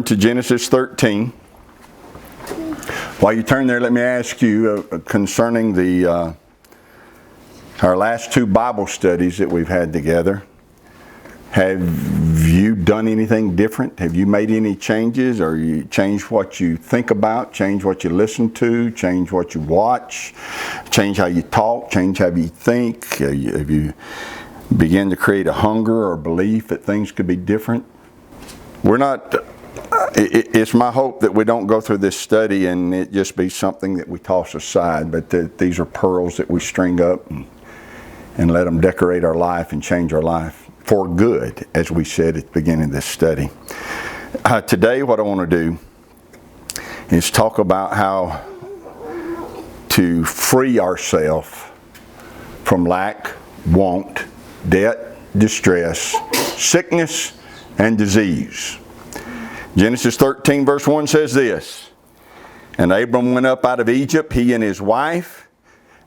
to Genesis 13. While you turn there, let me ask you concerning our last two Bible studies that we've had together. Have you done anything different? Have you made any changes? Or you changed what you think about, changed what you listen to, changed what you watch, changed how you talk, changed how you think? Have you begun to create a hunger or belief that things could be different? We're not... It's my hope that we don't go through this study and it just be something that we toss aside, but that these are pearls that we string up and let them decorate our life and change our life for good, as we said at the beginning of this study. Today, what I want to do is talk about how to free ourselves from lack, want, debt, distress, sickness, and disease. Genesis 13 verse 1 says this, "And Abram went up out of Egypt, he and his wife,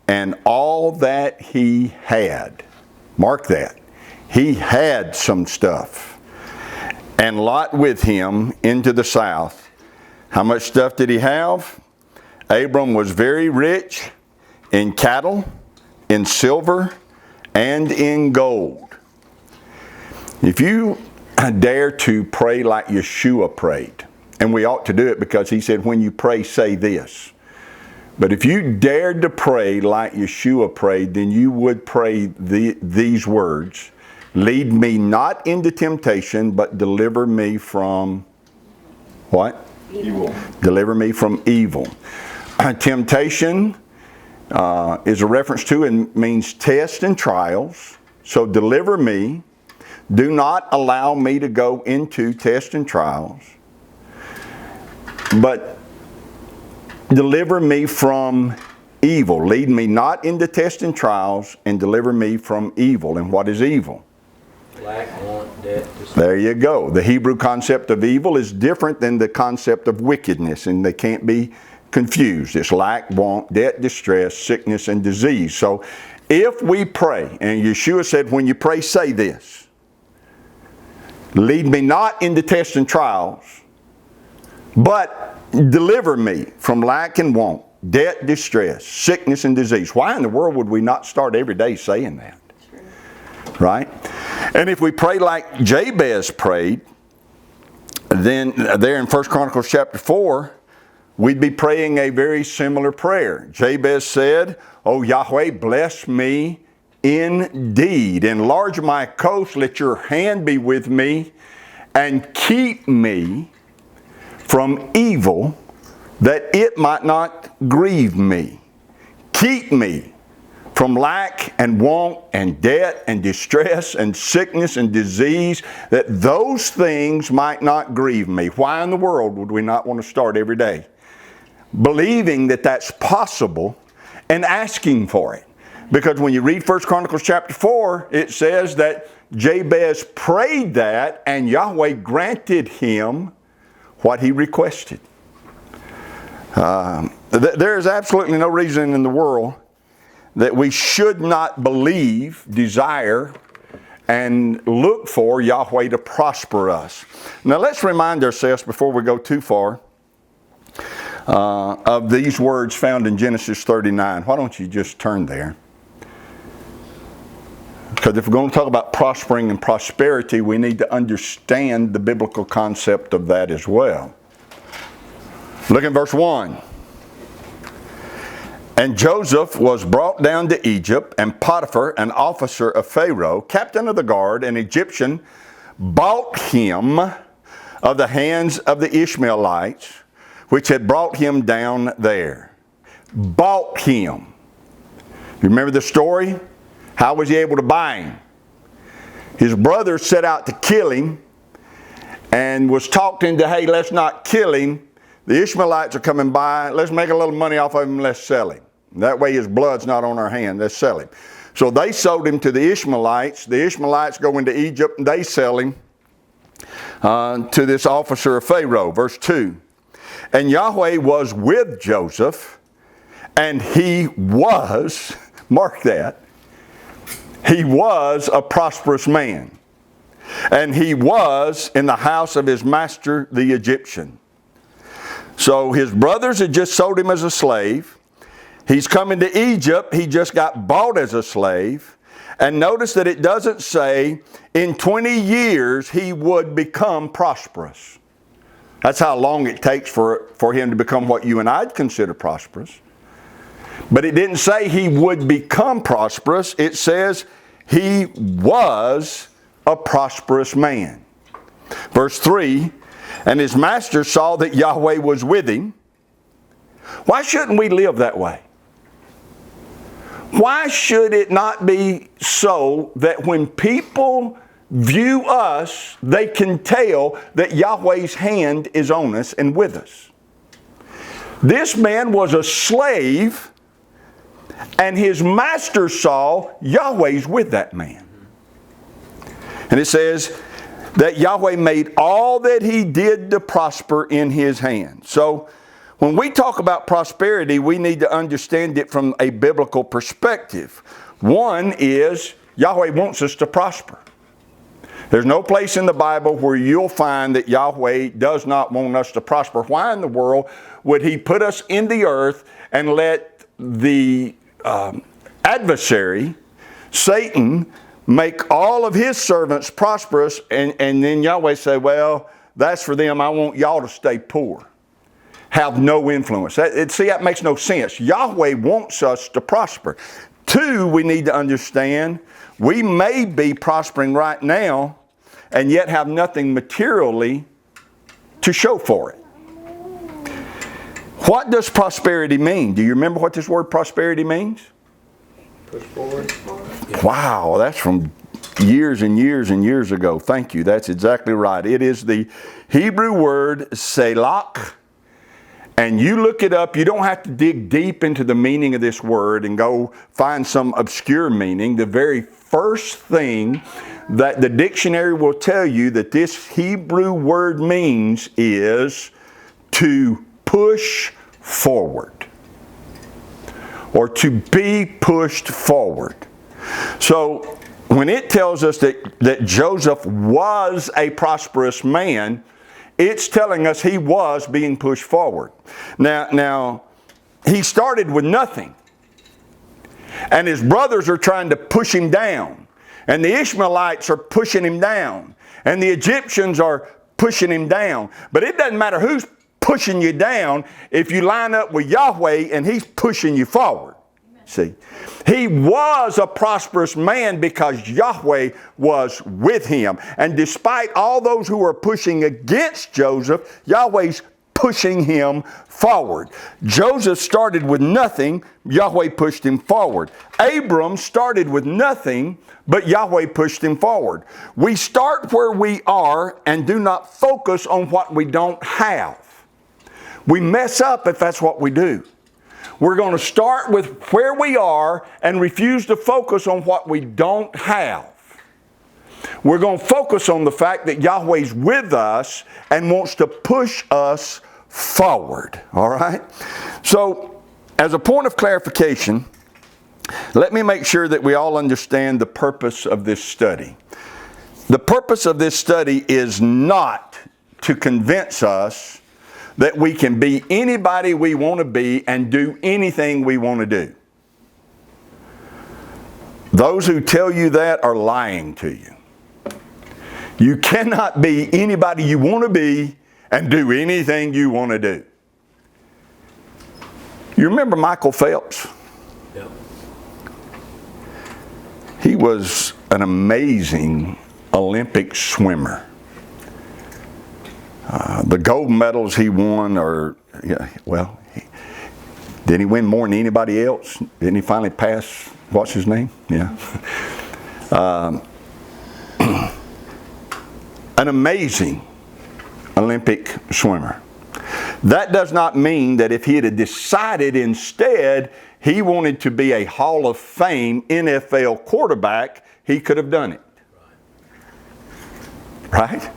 and all that he had." Mark that. He had some stuff. "And Lot with him into the south." How much stuff did he have? Abram was very rich in cattle, in silver, and in gold. If you dare to pray like Yeshua prayed, and we ought to do it because he said, when you pray, say this. But if you dared to pray like Yeshua prayed, then you would pray these words: "Lead me not into temptation, but deliver me from" what? Evil. Deliver me from evil. Temptation is a reference to and means test and trials. So deliver me. Do not allow me to go into tests and trials, but deliver me from evil. Lead me not into tests and trials, and deliver me from evil. And what is evil? Lack, want, debt, distress. There you go. The Hebrew concept of evil is different than the concept of wickedness, and they can't be confused. It's lack, want, debt, distress, sickness, and disease. So if we pray, and Yeshua said, when you pray, say this: "Lead me not into tests and trials, but deliver me from lack and want, debt, distress, sickness, and disease." Why in the world would we not start every day saying that? Sure. Right? And if we pray like Jabez prayed, then there in 1 Chronicles chapter 4, we'd be praying a very similar prayer. Jabez said, "O Yahweh, bless me indeed. Enlarge my coast, let your hand be with me, and keep me from evil, that it might not grieve me." Keep me from lack and want and debt and distress and sickness and disease, that those things might not grieve me. Why in the world would we not want to start every day believing that that's possible and asking for it? Because when you read 1 Chronicles chapter 4, it says that Jabez prayed that, and Yahweh granted him what he requested. There is absolutely no reason in the world that we should not believe, desire, and look for Yahweh to prosper us. Now let's remind ourselves, before we go too far, of these words found in Genesis 39. Why don't you just turn there? Because if we're going to talk about prospering and prosperity, we need to understand the biblical concept of that as well. Look at verse 1. "And Joseph was brought down to Egypt, and Potiphar, an officer of Pharaoh, captain of the guard, an Egyptian, bought him of the hands of the Ishmaelites, which had brought him down there." Bought him. You remember the story? How was he able to buy him? His brother set out to kill him and was talked into, "Hey, let's not kill him. The Ishmaelites are coming by. Let's make a little money off of him. Let's sell him. That way his blood's not on our hand. Let's sell him." So they sold him to the Ishmaelites. The Ishmaelites go into Egypt and they sell him to this officer of Pharaoh. Verse 2. "And Yahweh was with Joseph, and he was," mark that, "he was a prosperous man, and he was in the house of his master, the Egyptian. So his brothers had just sold him as a slave. He's coming to Egypt. He just got bought as a slave. And notice that it doesn't say in 20 years he would become prosperous. That's how long it takes for him to become what you and I'd consider prosperous. But it didn't say he would become prosperous. It says he was a prosperous man. Verse 3, and his master saw that Yahweh was with him. Why shouldn't we live that way? Why should it not be so that when people view us, they can tell that Yahweh's hand is on us and with us? This man was a slave, and his master saw Yahweh's with that man. And it says that Yahweh made all that he did to prosper in his hand. So when we talk about prosperity, we need to understand it from a biblical perspective. One is Yahweh wants us to prosper. There's no place in the Bible where you'll find that Yahweh does not want us to prosper. Why in the world would he put us in the earth and let the adversary, Satan, make all of his servants prosperous, and then Yahweh say, well, that's for them. I want y'all to stay poor. Have no influence. See, that makes no sense. Yahweh wants us to prosper. Two, we need to understand, we may be prospering right now and yet have nothing materially to show for it. What does prosperity mean? Do you remember what this word prosperity means? Push forward. Wow, that's from years and years and years ago. Thank you. That's exactly right. It is the Hebrew word selach. And you look it up. You don't have to dig deep into the meaning of this word and go find some obscure meaning. The very first thing that the dictionary will tell you that this Hebrew word means is to push forward, or to be pushed forward. So when it tells us that Joseph was a prosperous man, it's telling us he was being pushed forward. Now, he started with nothing. And his brothers are trying to push him down. And the Ishmaelites are pushing him down. And the Egyptians are pushing him down. But it doesn't matter who's pushing you down if you line up with Yahweh and he's pushing you forward. See, he was a prosperous man because Yahweh was with him. And despite all those who were pushing against Joseph, Yahweh's pushing him forward. Joseph started with nothing, Yahweh pushed him forward. Abram started with nothing, but Yahweh pushed him forward. We start where we are and do not focus on what we don't have. We mess up if that's what we do. We're going to start with where we are and refuse to focus on what we don't have. We're going to focus on the fact that Yahweh's with us and wants to push us forward. All right? So, as a point of clarification, let me make sure that we all understand the purpose of this study. The purpose of this study is not to convince us that we can be anybody we want to be and do anything we want to do. Those who tell you that are lying to you. You cannot be anybody you want to be and do anything you want to do. You remember Michael Phelps? Yep. He was an amazing Olympic swimmer. The gold medals he won are, did he win more than anybody else? Didn't he finally pass, what's his name? Yeah. An amazing Olympic swimmer. That does not mean that if he had decided instead he wanted to be a Hall of Fame NFL quarterback, he could have done it. Right?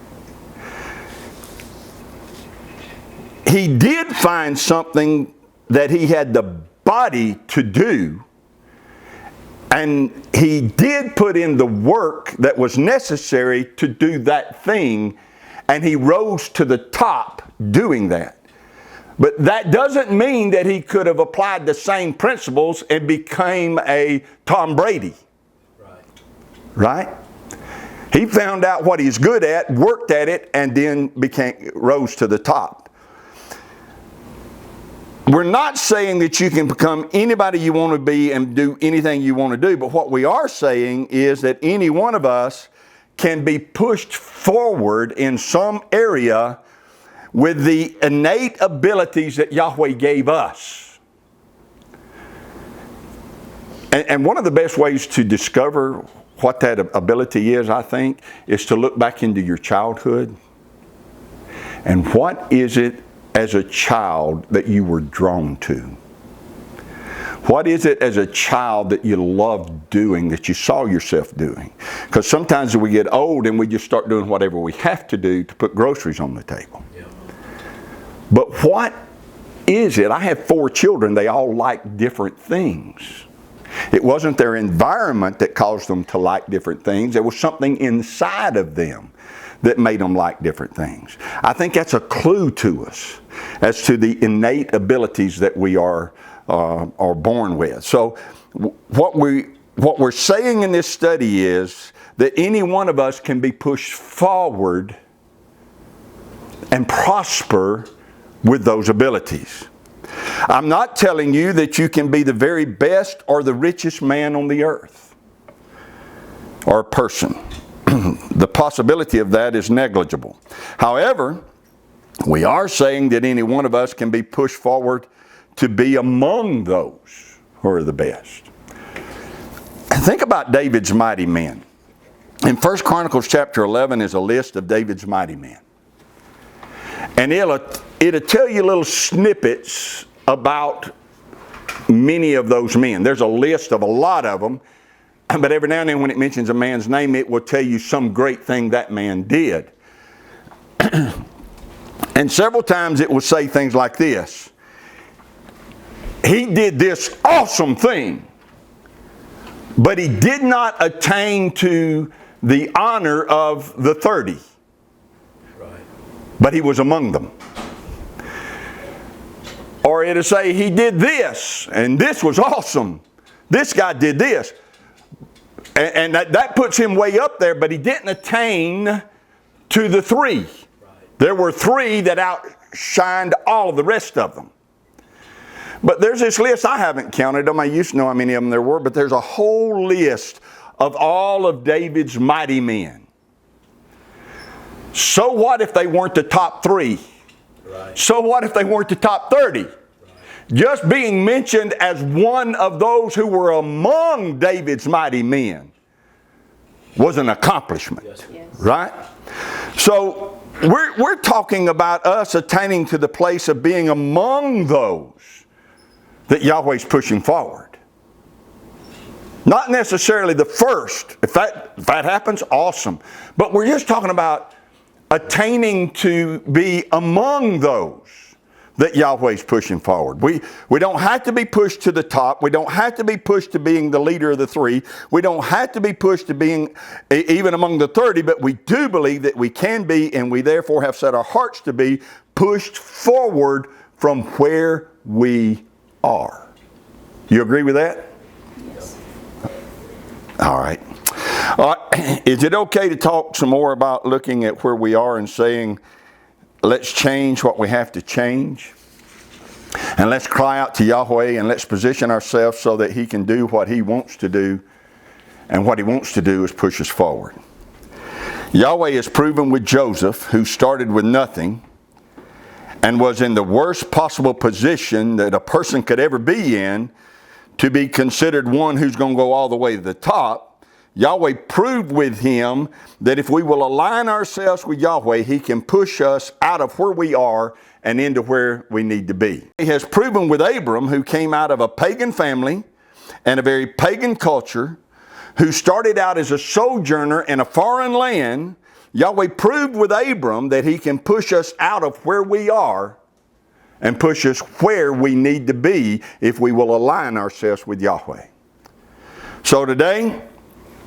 He did find something that he had the body to do, And he did put in the work that was necessary to do that thing, and he rose to the top doing that. But that doesn't mean that he could have applied the same principles and became a Tom Brady. Right? He found out what he's good at, worked at it, and then rose to the top. We're not saying that you can become anybody you want to be and do anything you want to do, but what we are saying is that any one of us can be pushed forward in some area with the innate abilities that Yahweh gave us. And one of the best ways to discover what that ability is, I think, is to look back into your childhood. And what is it as a child that you were drawn to? What is it as a child that you loved doing, that you saw yourself doing? Because sometimes we get old and we just start doing whatever we have to do to put groceries on the table. Yeah. But what is it? I have 4 children. They all like different things. It wasn't their environment that caused them to like different things. There was something inside of them that made them like different things. I think that's a clue to us as to the innate abilities that we are born with. So what we're saying in this study is that any one of us can be pushed forward and prosper with those abilities. I'm not telling you that you can be the very best or the richest man on the earth or person. The possibility of that is negligible. However, we are saying that any one of us can be pushed forward to be among those who are the best. Think about David's mighty men. In 1 Chronicles chapter 11 is a list of David's mighty men. And it'll tell you little snippets about many of those men. There's a list of a lot of them, but every now and then when it mentions a man's name, it will tell you some great thing that man did. And several times it will say things like this: he did this awesome thing, but he did not attain to the honor of the 30. Right. But he was among them. Or it'll say he did this, and this was awesome. This guy did this. And that puts him way up there, but he didn't attain to the 3. Right. There were 3 that outshined all of the rest of them. But there's this list, I haven't counted them. I used to know how many of them there were, but there's a whole list of all of David's mighty men. So what if they weren't the top 3? Right. So what if they weren't the top 30? Right. Just being mentioned as one of those who were among David's mighty men was an accomplishment. Yes. Right? So we're talking about us attaining to the place of being among those that Yahweh's pushing forward. Not necessarily the first. If that happens, awesome. But we're just talking about attaining to be among those that Yahweh's pushing forward. We don't have to be pushed to the top. We don't have to be pushed to being the leader of the 3. We don't have to be pushed to being even among the 30, but we do believe that we can be, and we therefore have set our hearts to be pushed forward from where we are. You agree with that? Yes. All right. Is it okay to talk some more about looking at where we are and saying, let's change what we have to change? And let's cry out to Yahweh and let's position ourselves so that He can do what He wants to do. And what He wants to do is push us forward. Yahweh has proven with Joseph, who started with nothing and was in the worst possible position that a person could ever be in, to be considered one who's going to go all the way to the top. Yahweh proved with him that if we will align ourselves with Yahweh, He can push us out of where we are and into where we need to be. He has proven with Abram, who came out of a pagan family and a very pagan culture, who started out as a sojourner in a foreign land. Yahweh proved with Abram that He can push us out of where we are and push us where we need to be if we will align ourselves with Yahweh. So today,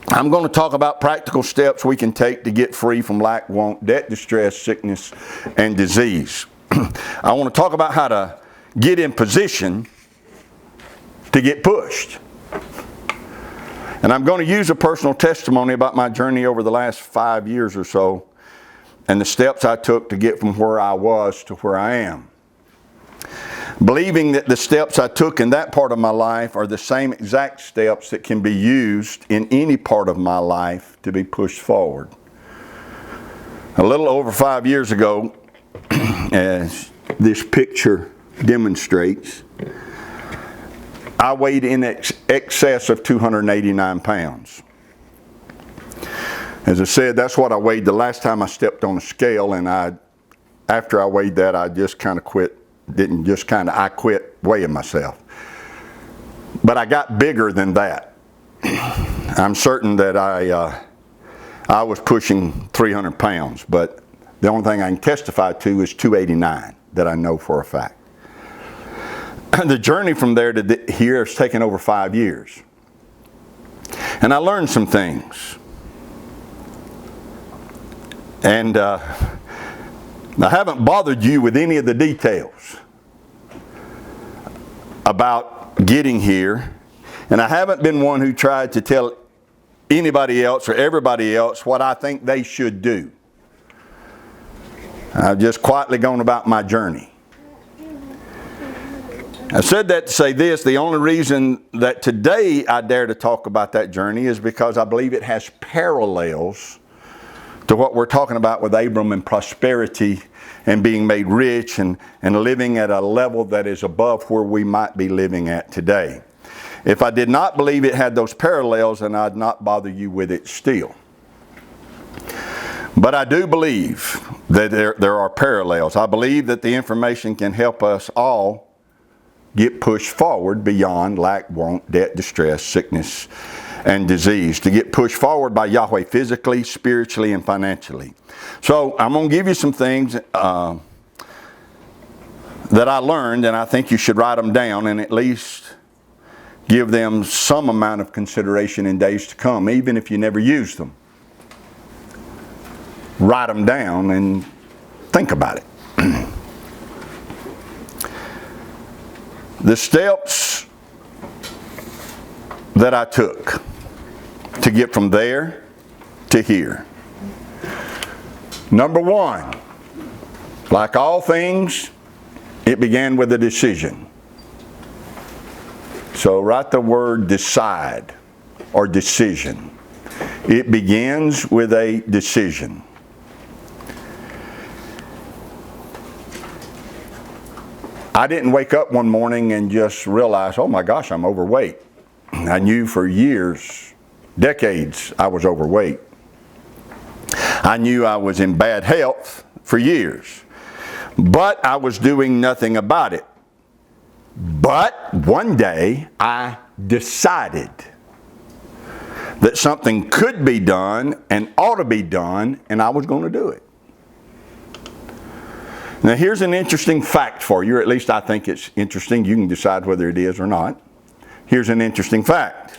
I'm going to talk about practical steps we can take to get free from lack, want, debt, distress, sickness, and disease. I want to talk about how to get in position to get pushed. And I'm going to use a personal testimony about my journey over the last 5 years or so and the steps I took to get from where I was to where I am. Believing that the steps I took in that part of my life are the same exact steps that can be used in any part of my life to be pushed forward. A little over 5 years ago, as this picture demonstrates, I weighed in excess of 289 pounds. As I said, that's what I weighed the last time I stepped on a scale, and after I weighed that, I just kind of quit. I quit weighing myself. But I got bigger than that. I'm certain that I was pushing 300 pounds, but the only thing I can testify to is 289 that I know for a fact. The journey from there to here has taken over 5 years. And I learned some things. And I haven't bothered you with any of the details about getting here. And I haven't been one who tried to tell anybody else or everybody else what I think they should do. I've just quietly gone about my journey. I said that to say this: the only reason that today I dare to talk about that journey is because I believe it has parallels to what we're talking about with Abram and prosperity and being made rich and living at a level that is above where we might be living at today. If I did not believe it had those parallels, then I'd not bother you with it still. But I do believe that there are parallels. I believe that the information can help us all get pushed forward beyond lack, want, debt, distress, sickness, and disease. To get pushed forward by Yahweh physically, spiritually, and financially. So I'm going to give you some things that I learned, and I think you should write them down and at least give them some amount of consideration in days to come, even if you never use them. Write them down and think about it. The steps that I took to get from there to here. Number one, like all things, it began with a decision. So write the word decide or decision. It begins with a decision. I didn't wake up one morning and just realize, oh my gosh, I'm overweight. I knew for years, decades, I was overweight. I knew I was in bad health for years, but I was doing nothing about it. But one day, I decided that something could be done and ought to be done, and I was going to do it. Now here's an interesting fact for you, or at least I think it's interesting. You can decide whether it is or not. Here's an interesting fact.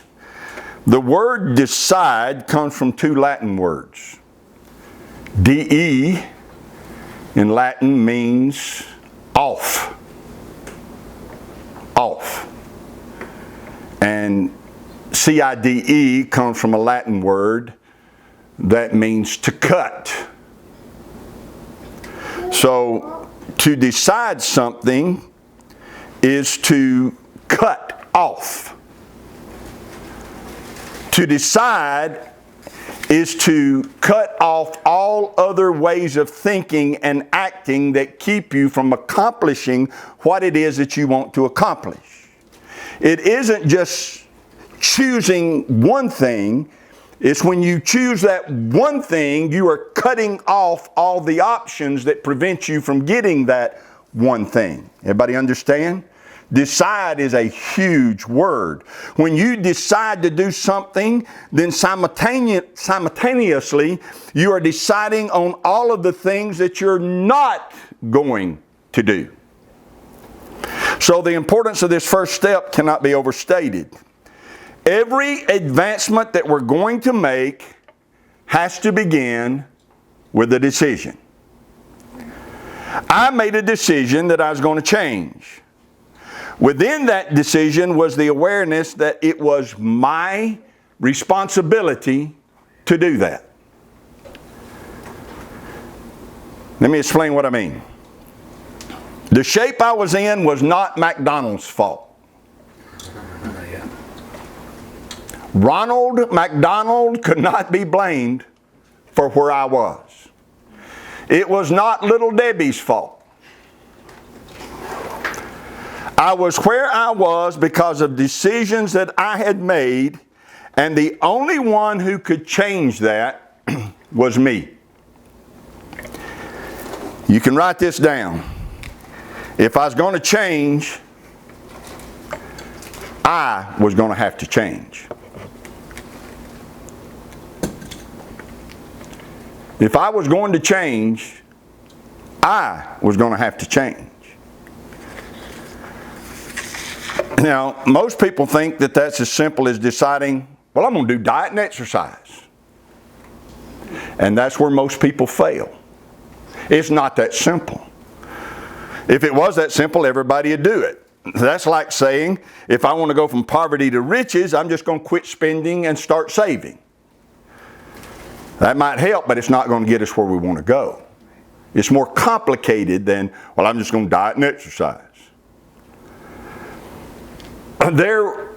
The word decide comes from two Latin words. De in Latin means off. Off. And cide comes from a Latin word that means to cut. So to decide something is to cut off. To decide is to cut off all other ways of thinking and acting that keep you from accomplishing what it is that you want to accomplish. It isn't just choosing one thing. It's when you choose that one thing, you are cutting off all the options that prevent you from getting that one thing. Everybody understand? Decide is a huge word. When you decide to do something, then simultaneously you are deciding on all of the things that you're not going to do. So the importance of this first step cannot be overstated. Every advancement that we're going to make has to begin with a decision. I made a decision that I was going to change. Within that decision was the awareness that it was my responsibility to do that. Let me explain what I mean. The shape I was in was not McDonald's fault. Ronald McDonald could not be blamed for where I was. It was not Little Debbie's fault. I was where I was because of decisions that I had made, and the only one who could change that was me. You can write this down. If I was going to change, I was going to have to change. If I was going to change, I was going to have to change. Now, most people think that that's as simple as deciding, well, I'm going to do diet and exercise. And that's where most people fail. It's not that simple. If it was that simple, everybody would do it. That's like saying, if I want to go from poverty to riches, I'm just going to quit spending and start saving. That might help, but it's not going to get us where we want to go. It's more complicated than, well, I'm just going to diet and exercise. There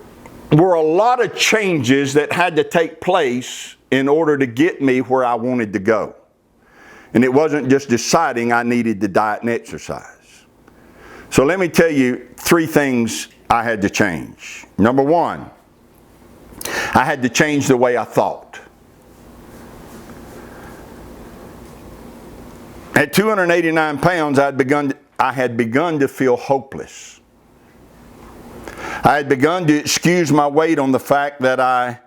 were a lot of changes that had to take place in order to get me where I wanted to go. And it wasn't just deciding I needed to diet and exercise. So let me tell you 3 things I had to change. Number 1, I had to change the way I thought. At 289 pounds, I had begun to feel hopeless. I had begun to excuse my weight on the fact that I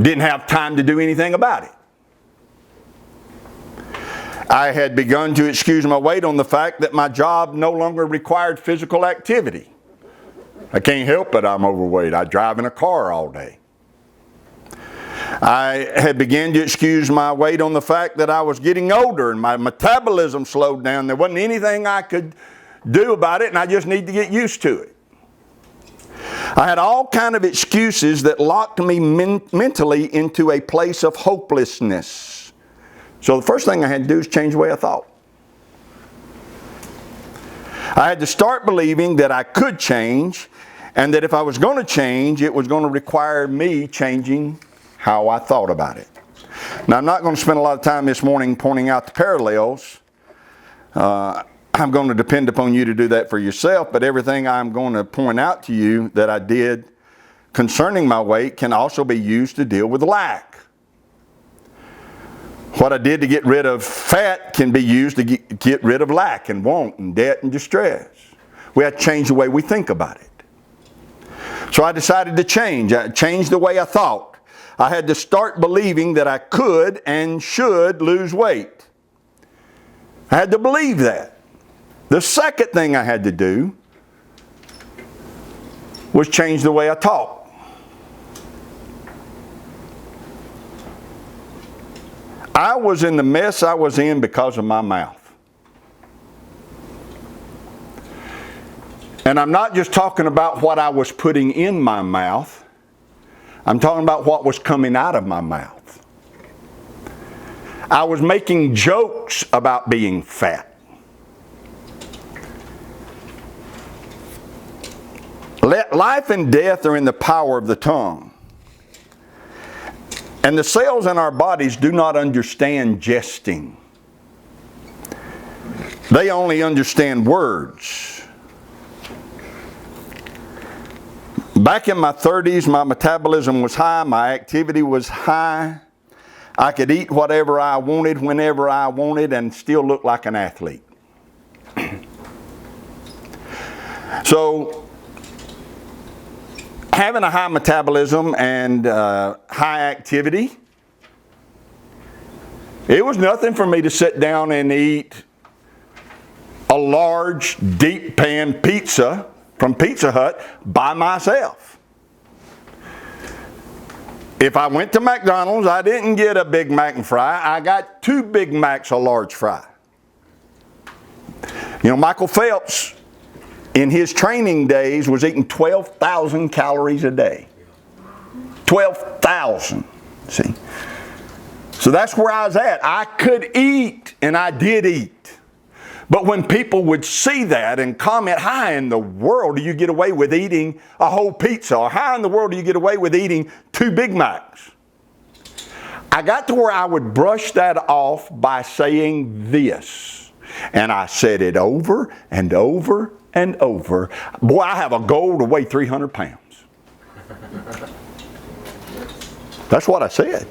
didn't have time to do anything about it. I had begun to excuse my weight on the fact that my job no longer required physical activity. I can't help it, I'm overweight. I drive in a car all day. I had begun to excuse my weight on the fact that I was getting older and my metabolism slowed down. There wasn't anything I could do about it, and I just need to get used to it. I had all kind of excuses that locked me mentally into a place of hopelessness. So the first thing I had to do is change the way I thought. I had to start believing that I could change, and that if I was going to change, it was going to require me changing how I thought about it. Now, I'm not going to spend a lot of time this morning pointing out the parallels. I'm going to depend upon you to do that for yourself, but everything I'm going to point out to you that I did concerning my weight can also be used to deal with lack. What I did to get rid of fat can be used to get rid of lack and want and debt and distress. We have to change the way we think about it. So I decided to change. I changed the way I thought. I had to start believing that I could and should lose weight. I had to believe that. The second thing I had to do was change the way I talk. I was in the mess I was in because of my mouth. And I'm not just talking about what I was putting in my mouth. I'm talking about what was coming out of my mouth. I was making jokes about being fat. Life and death are in the power of the tongue. And the cells in our bodies do not understand jesting. They only understand words. Back in my 30s, my metabolism was high, my activity was high. I could eat whatever I wanted, whenever I wanted, and still look like an athlete. So, having a high metabolism and high activity, it was nothing for me to sit down and eat a large, deep pan pizza from Pizza Hut by myself. If I went to McDonald's, I didn't get a Big Mac and fry. I got 2 Big Macs, a large fry. You know, Michael Phelps, in his training days, was eating 12,000 calories a day. 12,000. See? So that's where I was at. I could eat, and I did eat. But when people would see that and comment, how in the world do you get away with eating a whole pizza? Or how in the world do you get away with eating 2 Big Macs? I got to where I would brush that off by saying this. And I said it over and over and over. Boy, I have a goal to weigh 300 pounds. That's what I said.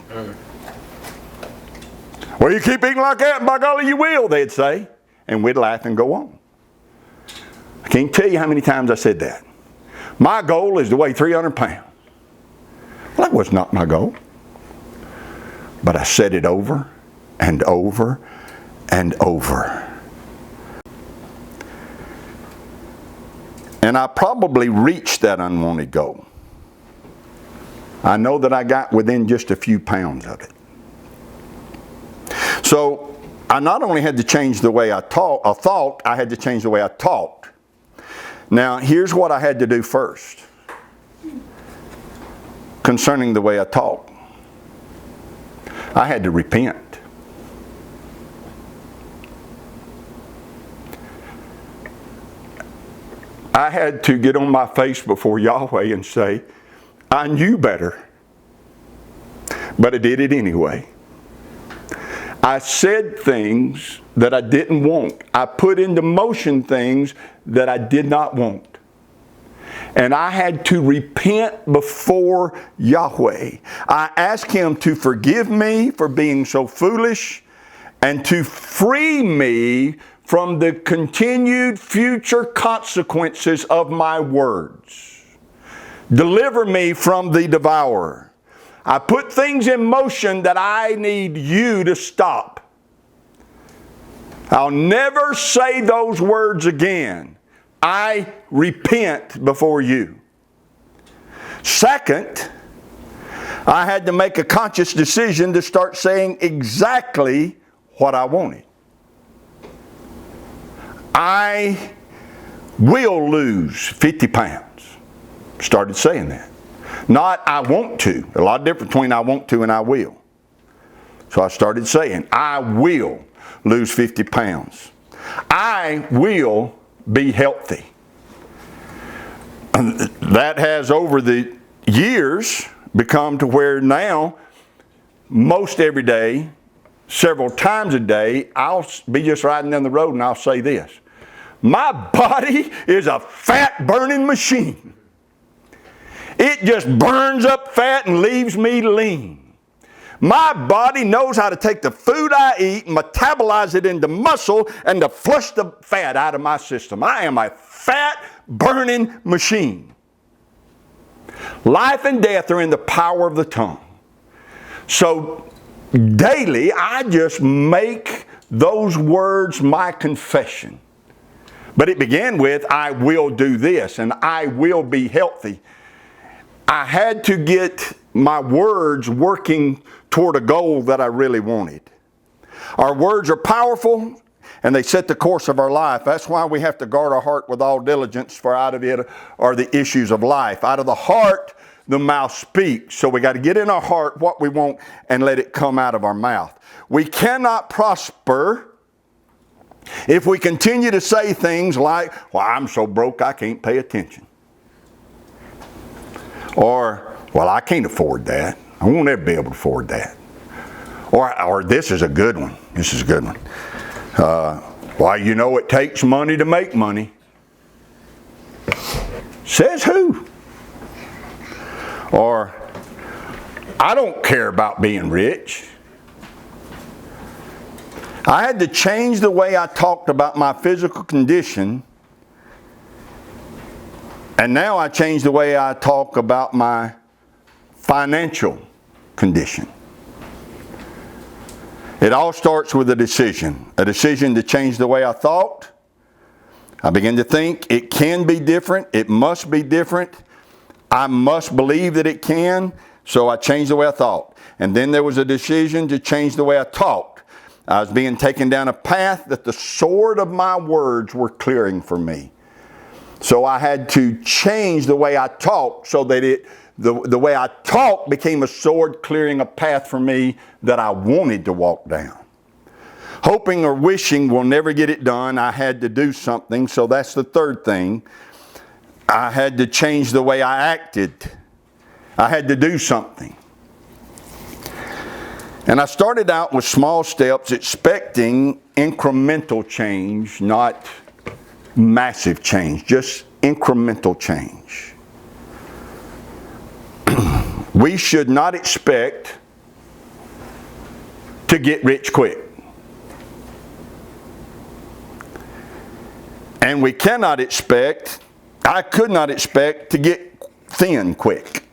Well, you keep eating like that, by golly, you will, they'd say. And we'd laugh and go on. I can't tell you how many times I said that. My goal is to weigh 300 pounds. Well, that was not my goal. But I said it over and over and over. And I probably reached that unwanted goal. I know that I got within just a few pounds of it. So I not only had to change the way I thought, I had to change the way I talked. Now, here's what I had to do first concerning the way I talk. I had to repent. I had to get on my face before Yahweh and say, I knew better, but I did it anyway. I said things that I didn't want. I put into motion things that I did not want. And I had to repent before Yahweh. I asked Him to forgive me for being so foolish and to free me from the continued future consequences of my words. Deliver me from the devourer. I put things in motion that I need you to stop. I'll never say those words again. I repent before you. Second, I had to make a conscious decision to start saying exactly what I wanted. I will lose 50 pounds. Started saying that. Not I want to. A lot of difference between I want to and I will. So I started saying, I will lose 50 pounds. I will be healthy. And that has over the years become to where now, most every day, several times a day, I'll be just riding down the road and I'll say this. My body is a fat burning machine. It just burns up fat and leaves me lean. My body knows how to take the food I eat and metabolize it into muscle and to flush the fat out of my system. I am a fat burning machine. Life and death are in the power of the tongue. So daily I just make those words my confession. But it began with, I will do this and I will be healthy. I had to get my words working toward a goal that I really wanted. Our words are powerful and they set the course of our life. That's why we have to guard our heart with all diligence, for out of it are the issues of life. Out of the heart, the mouth speaks. So we got to get in our heart what we want and let it come out of our mouth. We cannot prosper if we continue to say things like, well, I'm so broke I can't pay attention. Or, well, I can't afford that. I won't ever be able to afford that. Or this is a good one. This is a good one. Why, you know it takes money to make money. Says who? Or, I don't care about being rich. I had to change the way I talked about my physical condition. And now I change the way I talk about my financial condition. It all starts with a decision to change the way I thought. I began to think it can be different. It must be different. I must believe that it can. So I changed the way I thought. And then there was a decision to change the way I talked. I was being taken down a path that the sword of my words were clearing for me. So I had to change the way I talked so that the way I talked became a sword clearing a path for me that I wanted to walk down. Hoping or wishing will never get it done. I had to do something. So that's the third thing. I had to change the way I acted. I had to do something. And I started out with small steps, expecting incremental change, not massive change, just incremental change. We should not expect to get rich quick. And we cannot expect, I could not expect to get thin quick.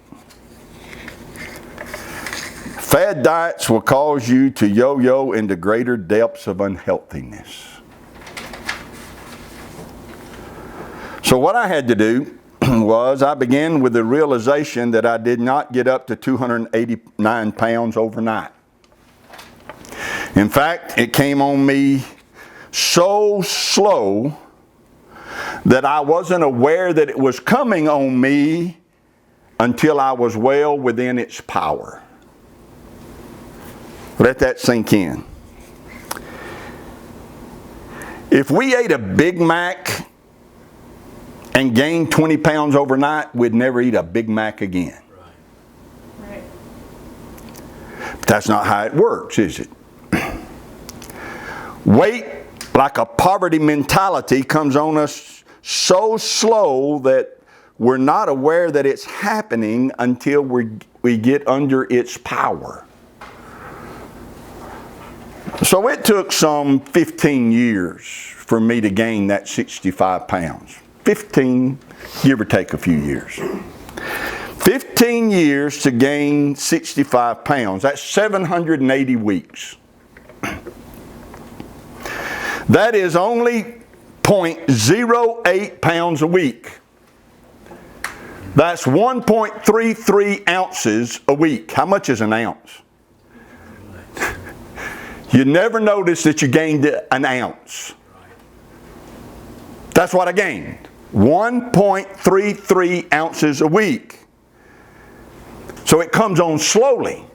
Fad diets will cause you to yo-yo into greater depths of unhealthiness. So what I had to do was I began with the realization that I did not get up to 289 pounds overnight. In fact, it came on me so slow that I wasn't aware that it was coming on me until I was well within its power. Let that sink in. If we ate a Big Mac and gained 20 pounds overnight, we'd never eat a Big Mac again. Right. But that's not how it works, is it? Weight, like a poverty mentality, comes on us so slow that we're not aware that it's happening until we get under its power. So it took some 15 years for me to gain that 65 pounds. 15, give or take a few years. 15 years to gain 65 pounds. That's 780 weeks. That is only 0.08 pounds a week. That's 1.33 ounces a week. How much is an ounce? You never notice that you gained an ounce. That's what I gained. 1.33 ounces a week. So it comes on slowly.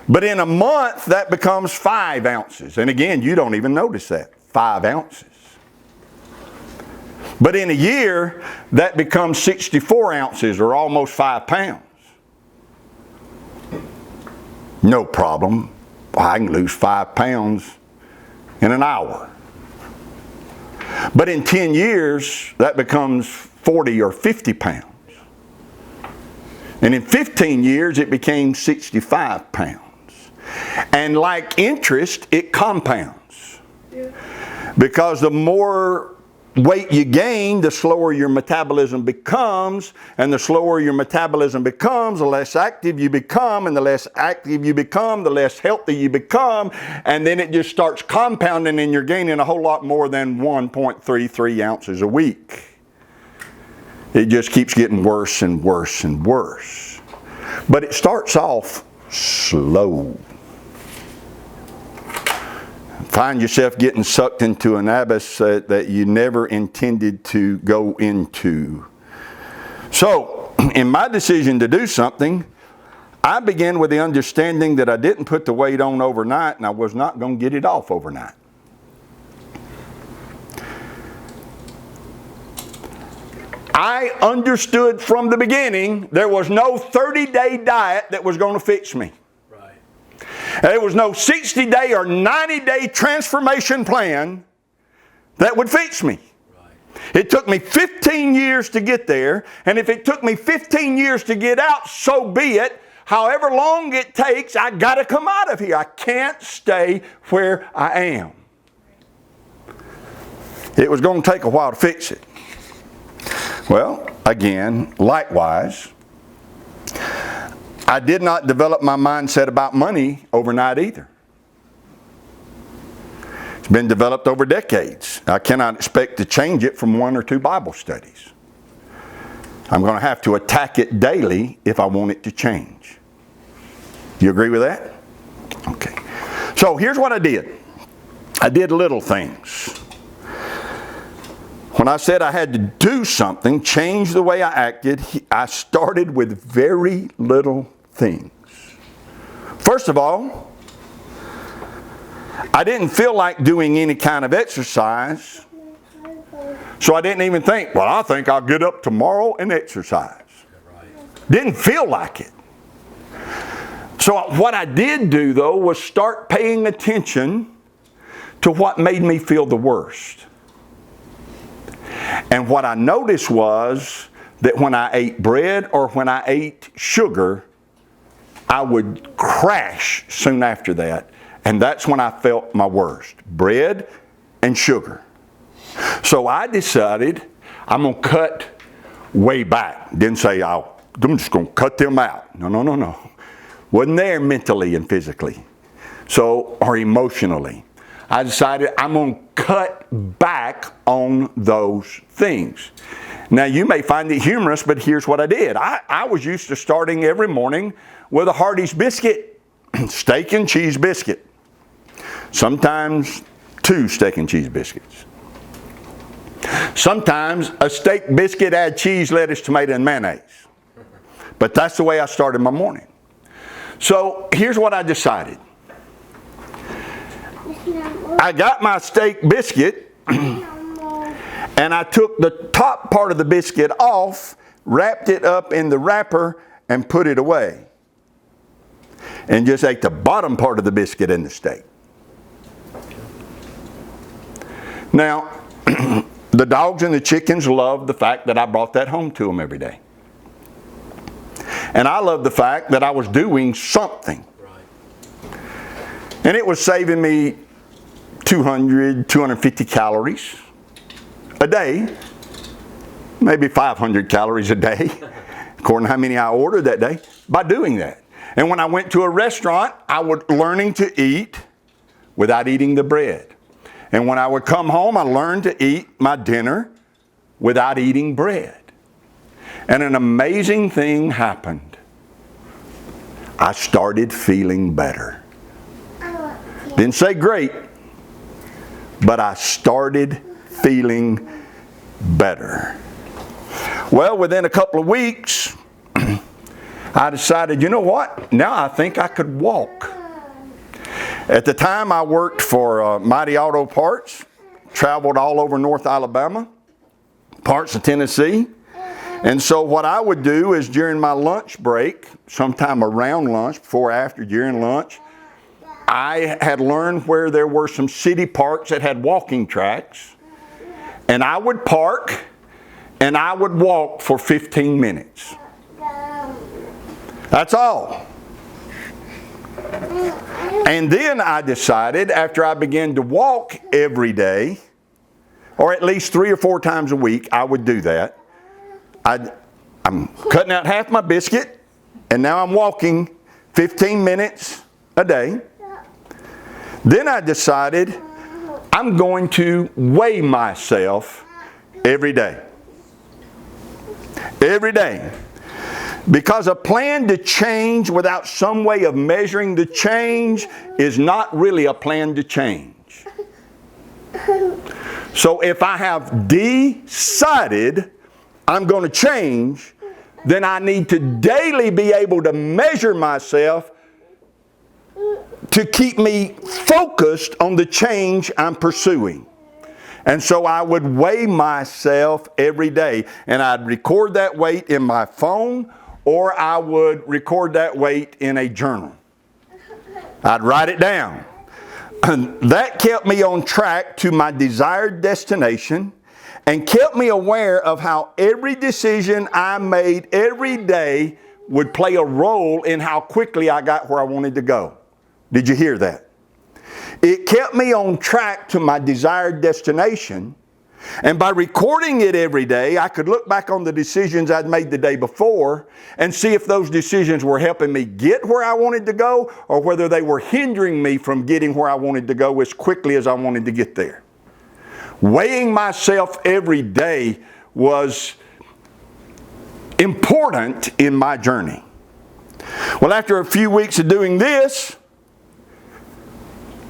But in a month, that becomes 5 ounces. And again, you don't even notice that. 5 ounces. But in a year, that becomes 64 ounces or almost 5 pounds. No problem. I can lose 5 pounds in an hour. But in 10 years, that becomes 40 or 50 pounds. And in 15 years, it became 65 pounds. And like interest, it compounds. Yeah. Because the more weight you gain, the slower your metabolism becomes, and the slower your metabolism becomes, the less active you become, and the less active you become, the less healthy you become, and then it just starts compounding and you're gaining a whole lot more than 1.33 ounces a week. It just keeps getting worse and worse and worse. But it starts off slow. Find yourself getting sucked into an abyss that you never intended to go into. So, in my decision to do something, I began with the understanding that I didn't put the weight on overnight and I was not going to get it off overnight. I understood from the beginning there was no 30-day diet that was going to fix me. There was no 60-day or 90-day transformation plan that would fix me. It took me 15 years to get there, and if it took me 15 years to get out, so be it. However long it takes, I got to come out of here. I can't stay where I am. It was going to take a while to fix it. Well, again, likewise, I did not develop my mindset about money overnight either. It's been developed over decades. I cannot expect to change it from 1 or 2 Bible studies. I'm going to have to attack it daily if I want it to change. You agree with that? Okay. So here's what I did. I did little things. When I said I had to do something, change the way I acted, I started with very little things. First of all, I didn't feel like doing any kind of exercise, so I didn't even think, well, I think I'll get up tomorrow and exercise. Didn't feel like it. So what I did do, though, was start paying attention to what made me feel the worst. And what I noticed was that when I ate bread or when I ate sugar, I would crash soon after that. And that's when I felt my worst. Bread and sugar. So I decided I'm going to cut way back. Didn't say, I'm just going to cut them out. No. Wasn't there mentally and physically. Or emotionally. I decided I'm going to cut back on those things. Now, you may find it humorous, but here's what I did. I was used to starting every morning with a Hardee's biscuit, steak and cheese biscuit. Sometimes 2 steak and cheese biscuits. Sometimes a steak biscuit, add cheese, lettuce, tomato, and mayonnaise. But that's the way I started my morning. So here's what I decided. I got my steak biscuit and I took the top part of the biscuit off, wrapped it up in the wrapper, and put it away. And just ate the bottom part of the biscuit and the steak. Now, the dogs and the chickens loved the fact that I brought that home to them every day. And I loved the fact that I was doing something. And it was saving me 200, 250 calories a day. Maybe 500 calories a day, according to how many I ordered that day, by doing that. And when I went to a restaurant, I was learning to eat without eating the bread. And when I would come home, I learned to eat my dinner without eating bread. And an amazing thing happened. I started feeling better. Didn't say great, but I started feeling better. Well, within a couple of weeks, I decided, you know what? Now I think I could walk. At the time, I worked for Mighty Auto Parts, traveled all over North Alabama, parts of Tennessee. And so what I would do is during my lunch break, sometime around lunch, before or after, during lunch, I had learned where there were some city parks that had walking tracks. And I would park and I would walk for 15 minutes. That's all. And then I decided, after I began to walk every day, or at least 3 or 4 times a week, I would do that. I'm cutting out half my biscuit, and now I'm walking 15 minutes a day. Then I decided I'm going to weigh myself every day. Every day. Because a plan to change without some way of measuring the change is not really a plan to change. So if I have decided I'm going to change, then I need to daily be able to measure myself to keep me focused on the change I'm pursuing. And so I would weigh myself every day. And I'd record that weight in my phone, or I would record that weight in a journal. I'd write it down. And that kept me on track to my desired destination and kept me aware of how every decision I made every day would play a role in how quickly I got where I wanted to go. Did you hear that? It kept me on track to my desired destination. And by recording it every day, I could look back on the decisions I'd made the day before and see if those decisions were helping me get where I wanted to go, or whether they were hindering me from getting where I wanted to go as quickly as I wanted to get there. Weighing myself every day was important in my journey. Well, after a few weeks of doing this,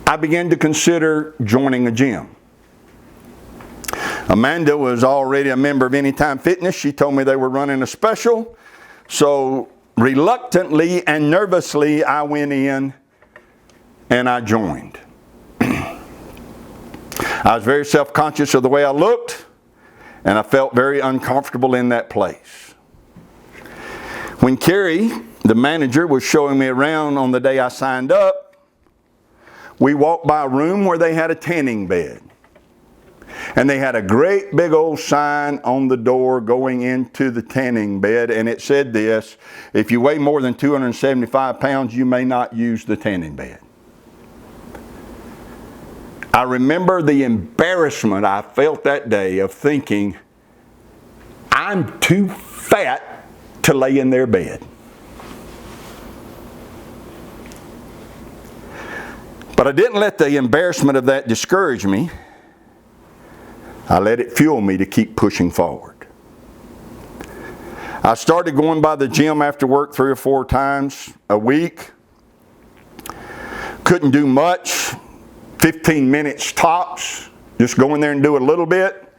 I began to consider joining a gym. Amanda was already a member of Anytime Fitness. She told me they were running a special. So reluctantly and nervously, I went in and I joined. I was very self-conscious of the way I looked, and I felt very uncomfortable in that place. When Carrie, the manager, was showing me around on the day I signed up, we walked by a room where they had a tanning bed. And they had a great big old sign on the door going into the tanning bed, and it said this: if you weigh more than 275 pounds, you may not use the tanning bed. I remember the embarrassment I felt that day of thinking, I'm too fat to lay in their bed. But I didn't let the embarrassment of that discourage me. I let it fuel me to keep pushing forward. I started going by the gym after work 3 or 4 times a week. Couldn't do much, 15 minutes tops, just go in there and do a little bit.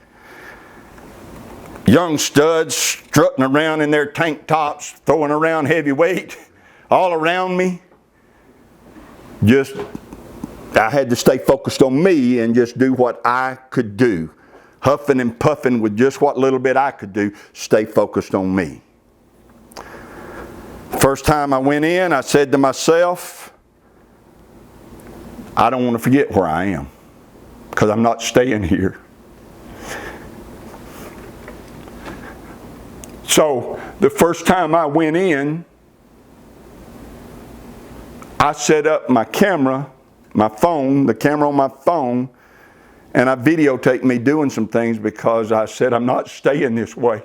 Young studs strutting around in their tank tops, throwing around heavy weight all around me. I had to stay focused on me and just do what I could do. Huffing and puffing with just what little bit I could do, stay focused on me. First time I went in, I said to myself, I don't want to forget where I am, because I'm not staying here. So the first time I went in, I set up my camera, my phone, the camera on my phone, and I videotaped me doing some things because I said, I'm not staying this way.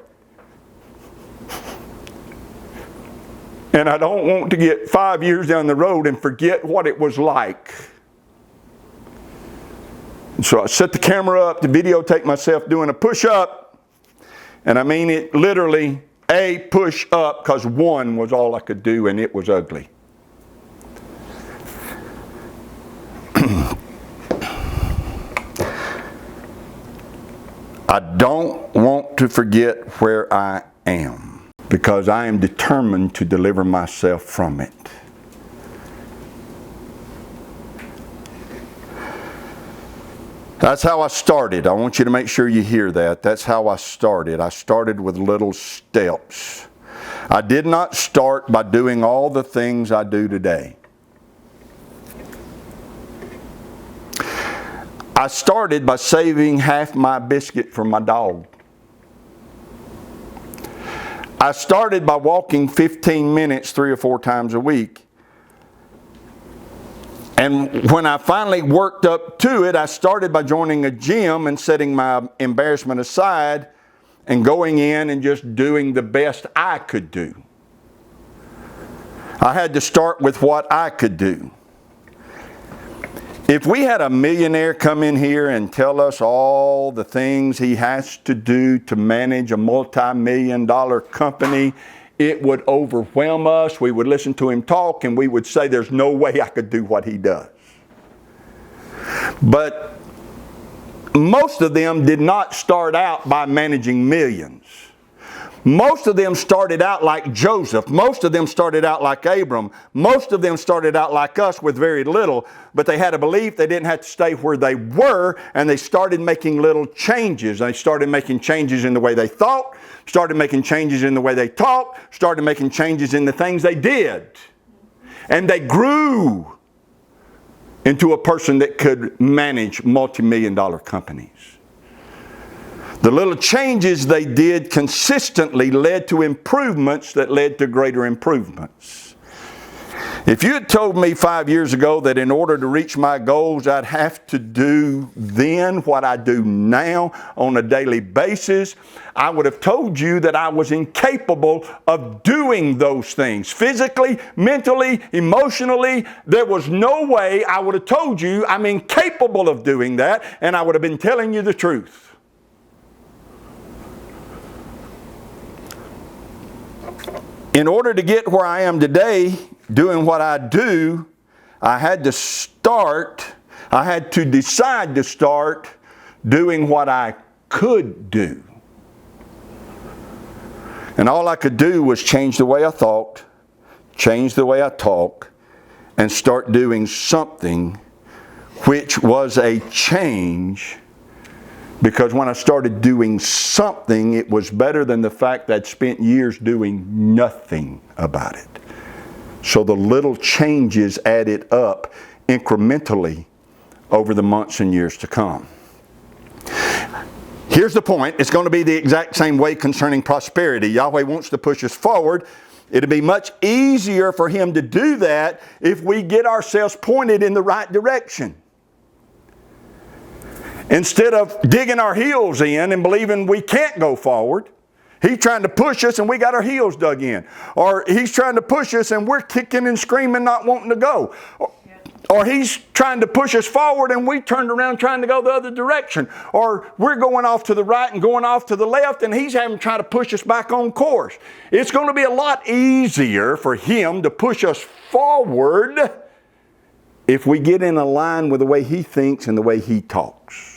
And I don't want to get 5 years down the road and forget what it was like. So I set the camera up to videotape myself doing a push-up. And I mean it literally, a push-up, because one was all I could do and it was ugly. I don't want to forget where I am, because I am determined to deliver myself from it. That's how I started. I want you to make sure you hear that. That's how I started. I started with little steps. I did not start by doing all the things I do today. I started by saving half my biscuit for my dog. I started by walking 15 minutes 3 or 4 times a week. And when I finally worked up to it, I started by joining a gym and setting my embarrassment aside and going in and just doing the best I could do. I had to start with what I could do. If we had a millionaire come in here and tell us all the things he has to do to manage a multi-million-dollar company, it would overwhelm us. We would listen to him talk and we would say, there's no way I could do what he does. But most of them did not start out by managing millions. Most of them started out like Joseph. Most of them started out like Abram. Most of them started out like us with very little, but they had a belief they didn't have to stay where they were, and they started making little changes. They started making changes in the way they thought, started making changes in the way they talked, started making changes in the things they did. And they grew into a person that could manage multi-million-dollar companies. The little changes they did consistently led to improvements that led to greater improvements. If you had told me 5 years ago that in order to reach my goals, I'd have to do then what I do now on a daily basis, I would have told you that I was incapable of doing those things. Physically, mentally, emotionally, there was no way I would have told you I'm incapable of doing that, and I would have been telling you the truth. In order to get where I am today, doing what I do, I had to decide to start doing what I could do. And all I could do was change the way I thought, change the way I talk, and start doing something which was a change, because when I started doing something, it was better than the fact that I'd spent years doing nothing about it. So the little changes added up incrementally over the months and years to come. Here's the point. It's going to be the exact same way concerning prosperity. Yahweh wants to push us forward. It'll be much easier for Him to do that if we get ourselves pointed in the right direction. Instead of digging our heels in and believing we can't go forward, He's trying to push us and we got our heels dug in. Or He's trying to push us and we're kicking and screaming, not wanting to go. Or He's trying to push us forward and we turned around trying to go the other direction. Or we're going off to the right and going off to the left and He's having to try to push us back on course. It's going to be a lot easier for Him to push us forward if we get in a line with the way He thinks and the way He talks.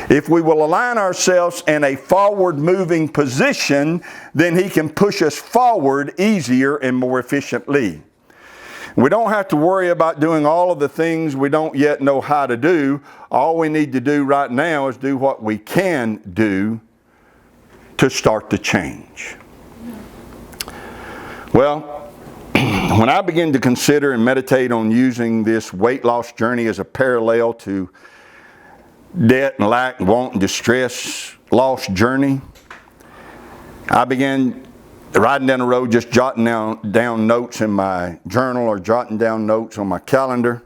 If we will align ourselves in a forward-moving position, then He can push us forward easier and more efficiently. We don't have to worry about doing all of the things we don't yet know how to do. All we need to do right now is do what we can do to start the change. Well, when I begin to consider and meditate on using this weight loss journey as a parallel to debt and lack, want, and distress loss journey, I began riding down the road, just jotting down notes in my journal or jotting down notes on my calendar.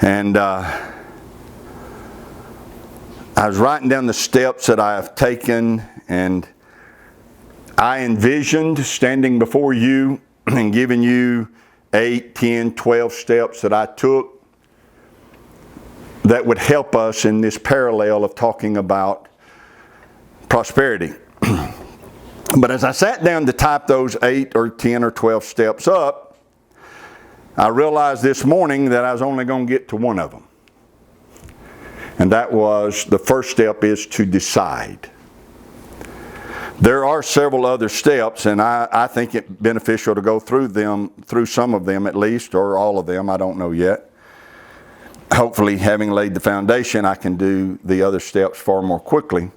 And I was writing down the steps that I have taken, and I envisioned standing before you and giving you 8, 10, 12 steps that I took that would help us in this parallel of talking about prosperity. But as I sat down to type those 8 or 10 or 12 steps up, I realized this morning that I was only going to get to one of them. And that was, the first step is to decide. There are several other steps, and I think it beneficial to go through them, through some of them at least, or all of them, I don't know yet. Hopefully, having laid the foundation, I can do the other steps far more quickly.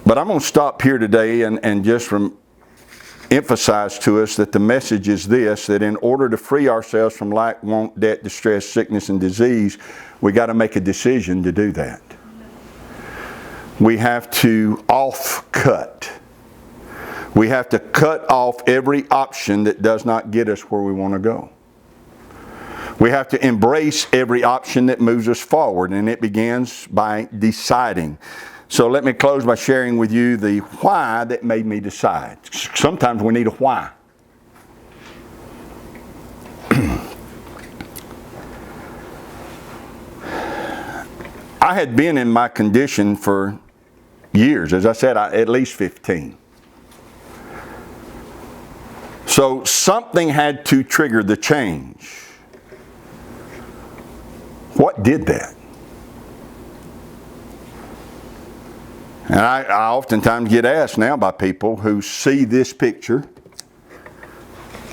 But I'm going to stop here today and just emphasize to us that the message is this, that in order to free ourselves from lack, want, debt, distress, sickness, and disease, we got to make a decision to do that. We have to off-cut. We have to cut off every option that does not get us where we want to go. We have to embrace every option that moves us forward, and it begins by deciding. So let me close by sharing with you the why that made me decide. Sometimes we need a why. I had been in my condition for years. As I said, at least 15. So something had to trigger the change. What did that? And I oftentimes get asked now by people who see this picture.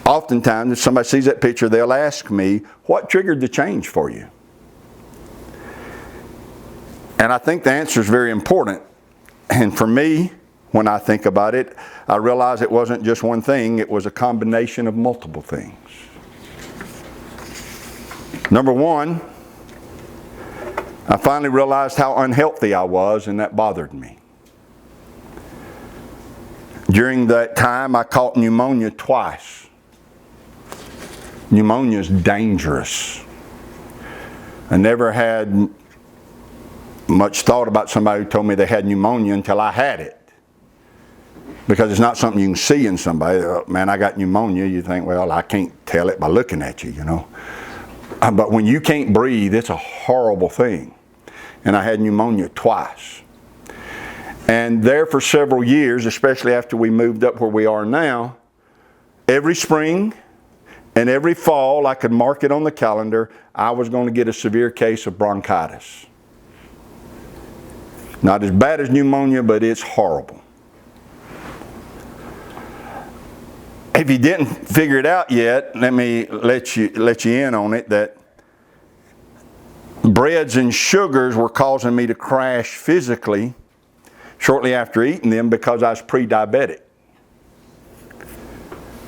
Oftentimes, if somebody sees that picture, they'll ask me, what triggered the change for you? And I think the answer is very important. And for me, when I think about it, I realize it wasn't just one thing, it was a combination of multiple things. Number one, I finally realized how unhealthy I was, and that bothered me. During that time, I caught pneumonia twice. Pneumonia is dangerous. I never had much thought about somebody who told me they had pneumonia until I had it. Because it's not something you can see in somebody. Oh, man, I got pneumonia. You think, well, I can't tell it by looking at you, you know. But when you can't breathe, it's a horrible thing. And I had pneumonia twice. And there for several years, especially after we moved up where we are now, every spring and every fall, I could mark it on the calendar, I was going to get a severe case of bronchitis. Not as bad as pneumonia, but it's horrible. If you didn't figure it out yet, let me let you in on it that breads and sugars were causing me to crash physically shortly after eating them because I was pre-diabetic.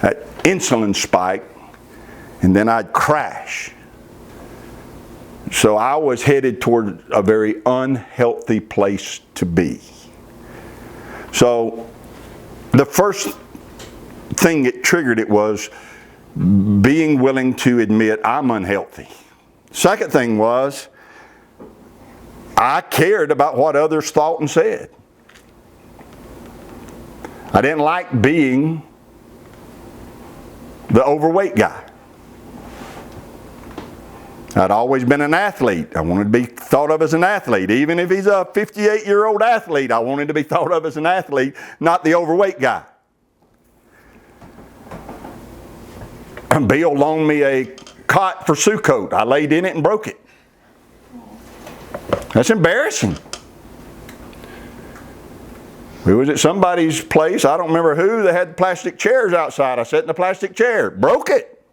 That insulin spike, and then I'd crash. So I was headed toward a very unhealthy place to be. So the first thing that triggered it was being willing to admit I'm unhealthy. Second thing was I cared about what others thought and said. I didn't like being the overweight guy. I'd always been an athlete. I wanted to be thought of as an athlete. Even if he's a 58-year-old athlete, I wanted to be thought of as an athlete, not the overweight guy. Bill loaned me a cot for Sukkot. I laid in it and broke it. That's embarrassing. We was at somebody's place, I don't remember who, they had plastic chairs outside. I sat in the plastic chair, broke it.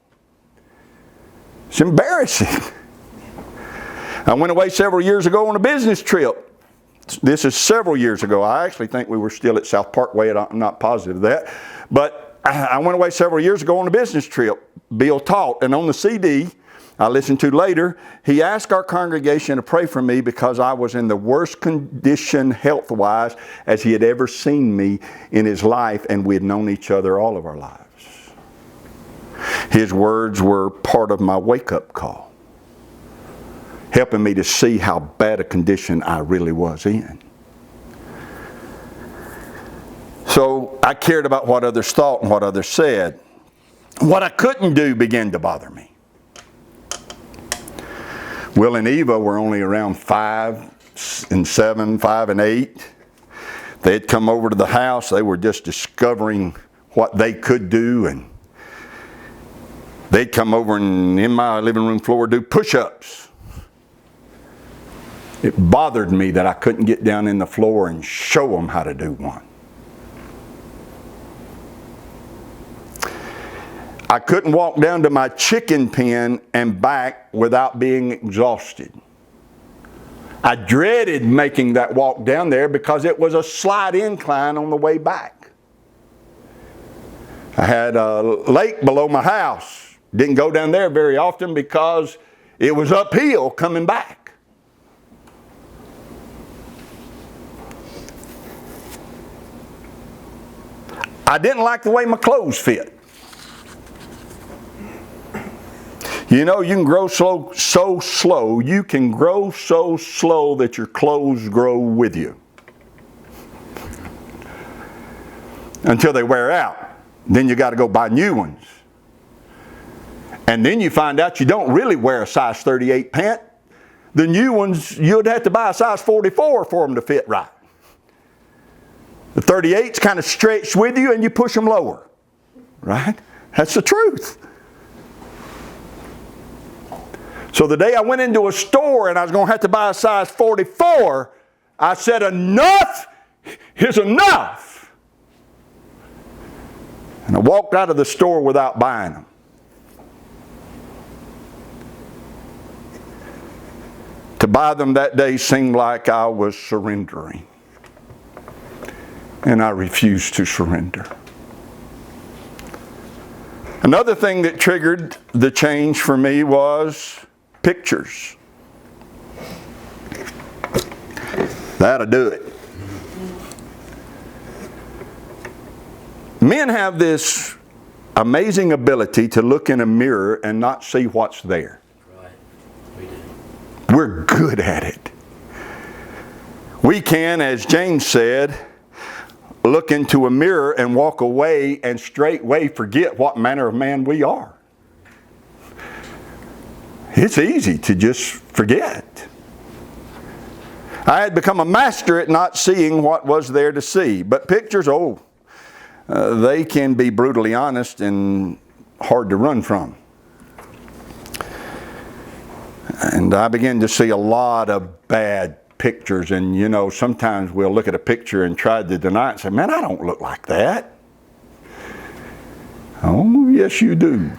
It's embarrassing. I went away several years ago on a business trip. This is several years ago. I actually think we were still at South Parkway. I'm not positive of that. But I went away several years ago on a business trip. Bill taught, and on the CD I listened to later, he asked our congregation to pray for me because I was in the worst condition health-wise as he had ever seen me in his life, and we had known each other all of our lives. His words were part of my wake-up call, helping me to see how bad a condition I really was in. So I cared about what others thought and what others said. What I couldn't do began to bother me. Will and Eva were only around 5 and 7, 5 and 8. They had come over to the house. They were just discovering what they could do, and they'd come over and in my living room floor do push-ups. It bothered me that I couldn't get down in the floor and show them how to do one. I couldn't walk down to my chicken pen and back without being exhausted. I dreaded making that walk down there because it was a slight incline on the way back. I had a lake below my house. Didn't go down there very often because it was uphill coming back. I didn't like the way my clothes fit. You know, you can grow so slow. You can grow so slow that your clothes grow with you until they wear out. Then you got to go buy new ones. And then you find out you don't really wear a size 38 pant. The new ones, you'd have to buy a size 44 for them to fit right. The 38's kind of stretched with you and you push them lower. Right? That's the truth. So the day I went into a store and I was going to have to buy a size 44, I said, enough is enough. And I walked out of the store without buying them. To buy them that day seemed like I was surrendering. And I refused to surrender. Another thing that triggered the change for me was pictures. That'll do it. Men have this amazing ability to look in a mirror and not see what's there. Right. We do. We're good at it. We can, as James said, look into a mirror and walk away and straightway forget what manner of man we are. It's easy to just forget. I had become a master at not seeing what was there to see. But pictures, they can be brutally honest and hard to run from. And I began to see a lot of bad pictures, and you know, sometimes we'll look at a picture and try to deny it and say, man, I don't look like that. Oh, yes you do.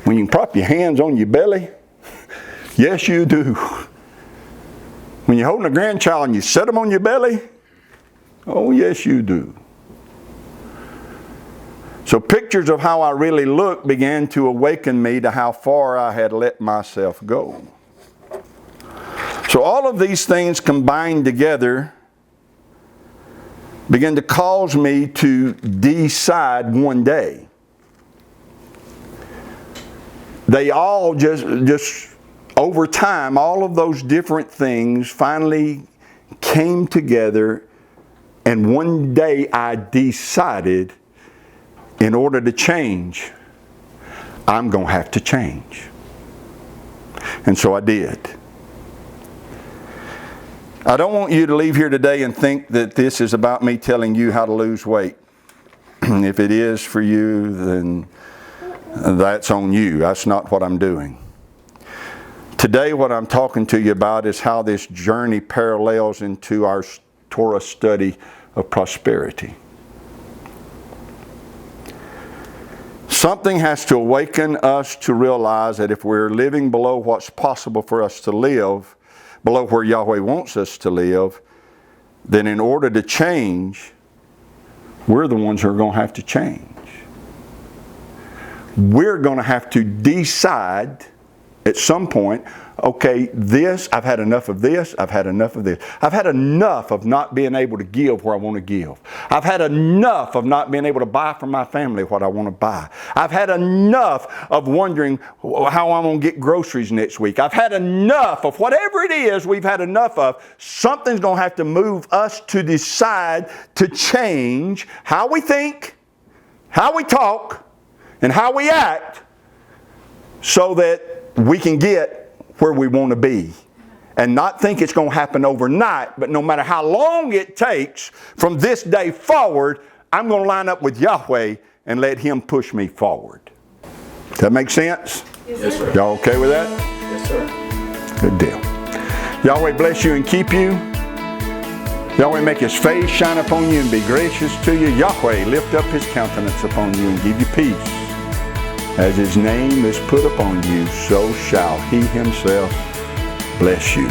When you can prop your hands on your belly, yes you do. When you're holding a grandchild and you set them on your belly, oh yes you do. So pictures of how I really looked began to awaken me to how far I had let myself go. So all of these things combined together began to cause me to decide one day. They all just over time, all of those different things finally came together, and one day I decided, in order to change, I'm going to have to change. And so I did. I don't want you to leave here today and think that this is about me telling you how to lose weight. If it is for you, then that's on you. That's not what I'm doing. Today what I'm talking to you about is how this journey parallels into our Torah study of prosperity. Something has to awaken us to realize that if we're living below what's possible for us to live, below where Yahweh wants us to live, then in order to change, we're the ones who are going to have to change. We're going to have to decide at some point, okay, I've had enough of this, I've had enough of this. I've had enough of not being able to give where I want to give. I've had enough of not being able to buy for my family what I want to buy. I've had enough of wondering how I'm going to get groceries next week. I've had enough of whatever it is we've had enough of. Something's going to have to move us to decide to change how we think, how we talk, and how we act so that we can get where we want to be. And not think it's going to happen overnight, but no matter how long it takes from this day forward, I'm going to line up with Yahweh and let Him push me forward. Does that make sense? Yes, sir. Y'all okay with that? Yes, sir. Good deal. Yahweh bless you and keep you. Yahweh make His face shine upon you and be gracious to you. Yahweh lift up His countenance upon you and give you peace. As His name is put upon you, so shall He Himself bless you.